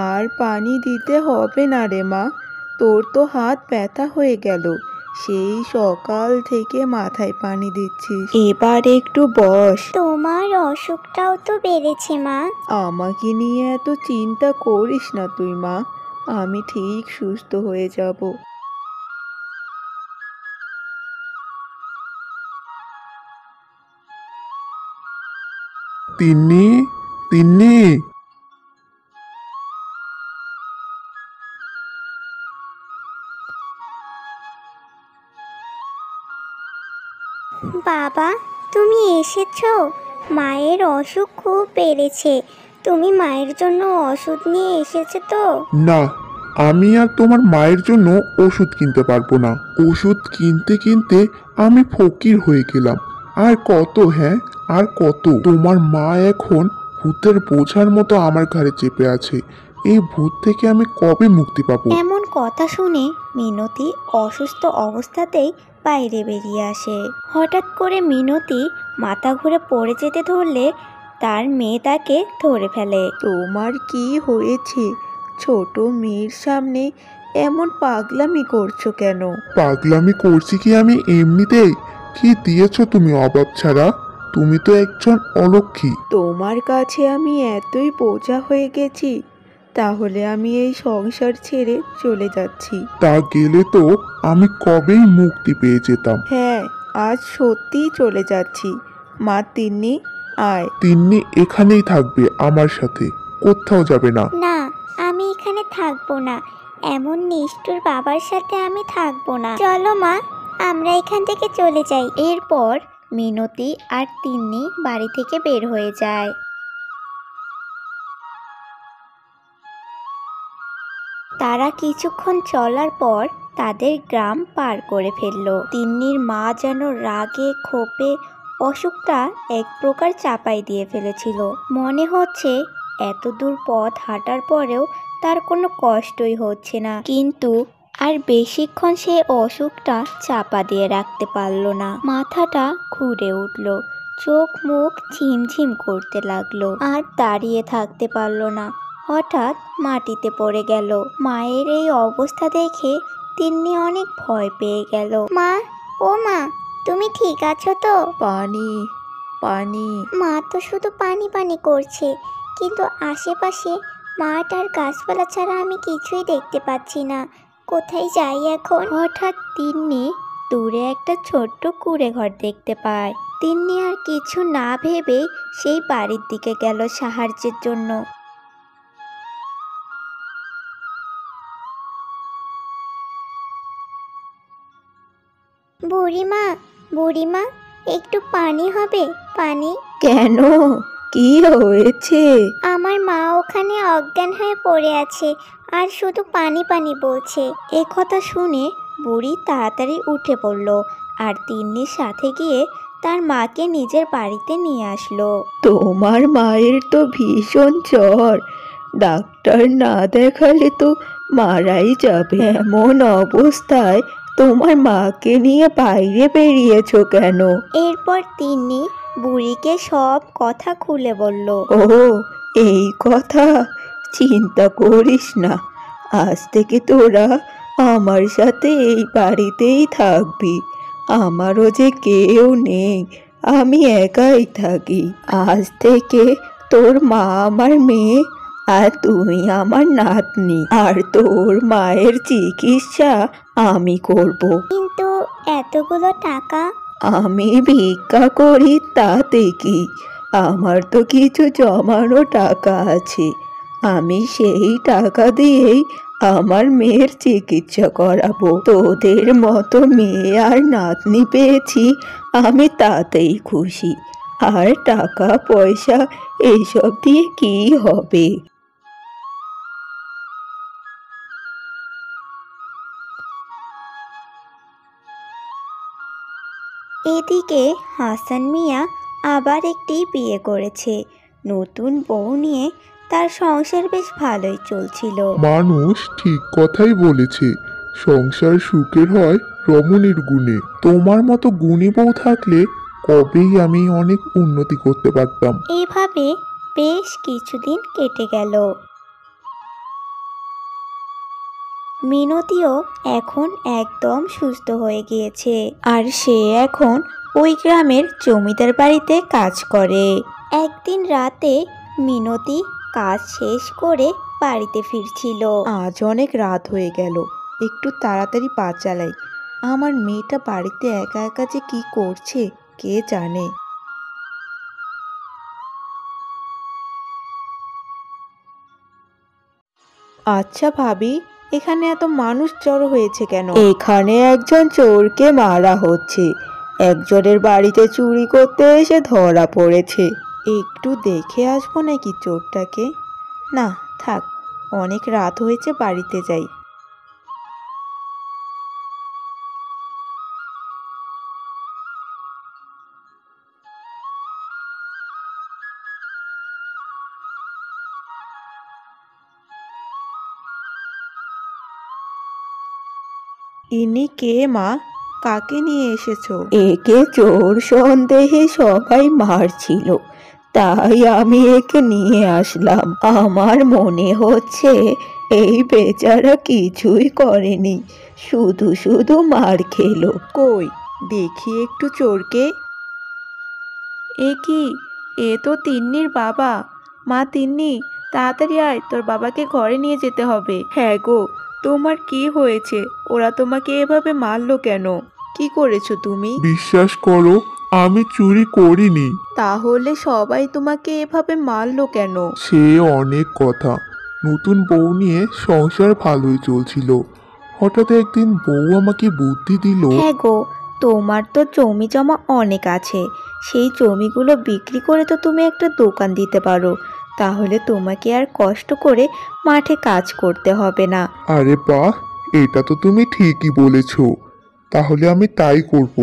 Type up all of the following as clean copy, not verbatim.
আর পানি দিতে হবে না রে মা, তোর তো হাত ব্যথা হয়ে গেল, সেই সকাল থেকে মাথায় পানি দিচ্ছিস, এবার একটু বস। তোমার অসুখটাও তো বেড়েছে মা। আমাকে নিয়ে এত চিন্তা করিস না তুই মা, আমি ঠিক সুস্থ হয়ে যাব। তিন্নি, তিন্নি। বাবা, তুমি এসেছো? মায়ের অসুখ খুব বেড়েছে। তুমি মায়ের জন্য ওষুধ নিয়ে এসেছো তো? না, আমি আর তোমার মায়ের জন্য ওষুধ কিনতে পারবো না। ওষুধ কিনতে কিনতে আমি ফকির হয়ে গেলাম। আর কত, হ্যাঁ, আর কত? তোমার মা এখন ভূতের বোঝার মতো আমার ঘাড়ে চেপে আছে। এই ভূত থেকে আমি কবে মুক্তি পাবো? এমন কথা শুনে মিনতি অসুস্থ অবস্থাতেই বাইরে বেরিয়ে আসে। হঠাৎ করে মিনতি মাথা ঘুরে পড়ে যেতে ধরলে তার মেয়ে তাকে ধরে ফেলে। তোমার কি হয়েছে? ছোট মেয়ের সামনে এমন পাগলামি করছো কেন? পাগলামি করছি কি আমি এমনিতেই? কি দিয়েছো তুমি অভাব ছাড়া? তুমি তো একজন অলক্ষী। তোমার কাছে আমি এতই বোঝা হয়ে গেছি, তাহলে আমি এই সংসার ছেড়ে চলে যাচ্ছি। তা গেলে তো আমি কবেই মুক্তি পেয়ে যেতাম। হ্যাঁ, আজ সত্যিই চলে যাচ্ছি। মা তিন্নি, আয়। তিন্নি এখানেই থাকবে আমার সাথে, কোথাও যাবে না। না, আমি এখানে থাকবো না। এমন নিষ্ঠুর বাবার সাথে আমি থাকবো না। চলো মা, আমরা এখান থেকে চলে যাই। এরপর মিনতি আর তিন্নি বাড়ি থেকে বের হয়ে যায়। তারা কিছুক্ষণ চলার পর তাদের গ্রাম পার করে ফেলল। তিন্নির মা যেন রাগে ক্ষোভে অসুখটা এক প্রকার চাপাই দিয়ে ফেলেছিল। মনে হচ্ছে এত দূর পথ হাঁটার পরেও তার কোনো কষ্টই হচ্ছে না, কিন্তু আর বেশিক্ষণ সে অসুখটা চাপা দিয়ে রাখতে পারল না। মাথাটা ঘুরে উঠল, চোখ মুখ ঝিমঝিম করতে লাগলো, আর দাঁড়িয়ে থাকতে পারল না। হঠাৎ মাটিতে পড়ে গেল। মায়ের এই অবস্থা দেখে তিন্নি অনেক ভয় পেয়ে গেল। মা, ও মা, তুমি ঠিক আছো তো? পানি, পানি। মা তো শুধু পানি পানি করছে, কিন্তু আশেপাশে মাঠ আর গাছপালা ছাড়া আমি কিছুই দেখতে পাচ্ছি না। কোথায় যাই এখন? হঠাৎ তিন্নি দূরে একটা ছোট্ট কুঁড়ে ঘর দেখতে পায়। তিন্নি আর কিছু না ভেবেই সেই বাড়ির দিকে গেল সাহায্যের জন্য। বুড়িমা, বুড়িমা, একটু পানি হবে? পানি। কেন? কি হয়েছে? আমার মা ওখানে অজ্ঞান হয়ে পড়ে আছে আর শুধু পানি পানি বলছে। এ কথা শুনে বুড়ি তাড়াতাড়ি উঠে পড়ল আর তিন্নির সাথে গিয়ে তার মাকে নিজের বাড়িতে নিয়ে আসলো। তোমার মায়ের তো ভীষণ জ্বর, ডাক্তার না দেখালে তো মারাই যাবে। এমন অবস্থায় তোমার মাকে নিয়ে বাইরে বেরিয়েছো কেন? এরপর তিন্নি বুড়িকে সব কথা খুলে বলল। ও, এই কথা। চিন্তা করিস না, আজ থেকে তোরা আমার সাথে এই বাড়িতেই থাকবি। আমারও যে কেউ নেই, আমি একাই থাকি। আজ থেকে তোর মা আমার মেয়ে, আর তুই আমার নাতনি, আর তোর মায়ের চিকিৎসা আমি করব। কিন্তু এতগুলো টাকা? আমি ভিক্ষা করি তাতে কি, আমার তো কিছু জমানো টাকা আছে, আমি সেই টাকা দিয়েই আমার মেয়ের চিকিৎসা করাবো। তোদের মতো মেয়ে আর নাতনি পেয়েছি, আমি তাতেই খুশি। আর টাকা পয়সা এইসব দিয়ে কি হবে? এদিকে হাসান মিয়া আবার একটি বিয়ে করেছে। নতুন বউ নিয়ে তার সংসার বেশ ভালোই চলছিল। মানুষ ঠিক কথাই বলেছে, সংসার সুখের হয় রমণীর গুণে। তোমার মতো গুণী বউ থাকলে কবেই আমি অনেক উন্নতি করতে পারতাম। এইভাবে বেশ কিছুদিন কেটে গেল। মিনতিও এখন একদম সুস্থ হয়ে গিয়েছে আর সে এখন ওই গ্রামের জমিদার বাড়িতে কাজ করে। একদিন রাতে মিনতি কাজ শেষ করে বাড়িতে ফিরছিল। আজ অনেক রাত হয়ে গেল, একটু তাড়াতাড়ি পা চালাই। আমার মেয়েটা বাড়িতে একা একা যে কি করছে কে জানে। আচ্ছা ভাবি, এখানে এত মানুষ জড়ো হয়েছে কেন? এখানে একজন চোরকে মারা হচ্ছে। একজনের বাড়িতে চুরি করতে এসে ধরা পড়েছে। একটু দেখে আসবো নাকি চোরটাকে? না থাক, অনেক রাত হয়েছে, বাড়িতে যাই। ইনি কে মা? কাকে নিয়ে এসেছো? একে চোর সন্দেহে সবাই মারছিল, তাই আমি একে নিয়ে আসলাম। আমার মনে হচ্ছে এই বেচারা কিছুই করেনি, শুধু শুধু মার খেলো। কই দেখি একটু চোরকে। এ কি, এ তো তিন্নির বাবা। মা তিন্নি, তাড়াতাড়ি আয়, তোর বাবাকে ঘরে নিয়ে যেতে হবে। হ্যাঁ গো, তোমার কি হয়েছে? ওরা তোমাকে এভাবে মারলো কেন? কি করেছো তুমি? বিশ্বাস করো, আমি চুরি করিনি। তাহলে সবাই তোমাকে এভাবে মারলো কেন? সে অনেক কথা। নতুন বউ নিয়ে সংসার ভালোই চলছিল, হঠাৎ একদিন বউ আমাকে বুদ্ধি দিল। হ্যাঁ গো, তোমার তো জমি জমা অনেক আছে, সেই জমিগুলো বিক্রি করে তো তুমি একটা দোকান দিতে পারো, তাহলে তোমাকে আর কষ্ট করে মাঠে কাজ করতে হবে না। আরে বাহ, এটা তো তুমি ঠিকই বলেছ। তাহলে আমি তাই করব,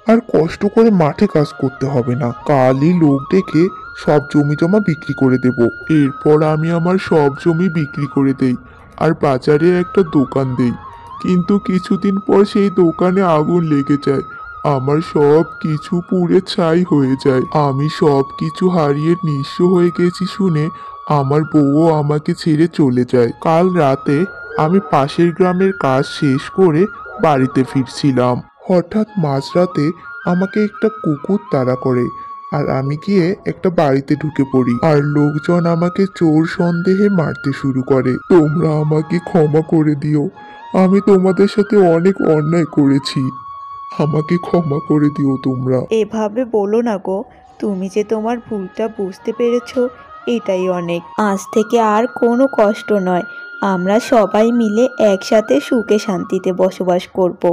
আর কষ্ট করে মাঠে কাজ করতে হবে না। কালই লোক ডেকে সব জমি জমা বিক্রি করে দেব। এরপর আমি আমার সব জমি বিক্রি করে দেই আর বাজারে একটা দোকান দেই। কিন্তু কিছুদিন পর সেই দোকানে আগুন লেগে যায়, আমার সব কিছু পুড়ে ছাই হয়ে যায়। আমি সব কিছু হারিয়ে নিঃস্ব হয়ে গেছি শুনে আমার বউও আমাকে ছেড়ে চলে যায়। কাল রাতে আমি পাশের গ্রামের কাজ শেষ করে বাড়িতে ফিরছিলাম, হঠাৎ মাঝরাতে আমাকে একটা কুকুর তাড়া করে, আর আমি গিয়ে একটা বাড়িতে ঢুকে পড়ি, আর লোকজন আমাকে চোর সন্দেহে মারতে শুরু করে। তোমরা আমাকে ক্ষমা করে দিও, আমি তোমাদের সাথে অনেক অন্যায় করেছি, আমাকে ক্ষমা করে দিও তোমরা। এভাবে বলো না গো, তুমি যে তোমার ভুলটা বুঝতে পেরেছো এটাই অনেক। আজ থেকে আর কোনো কষ্ট নয়, আমরা সবাই মিলে একসাথে সুখে শান্তিতে বসবাস করব।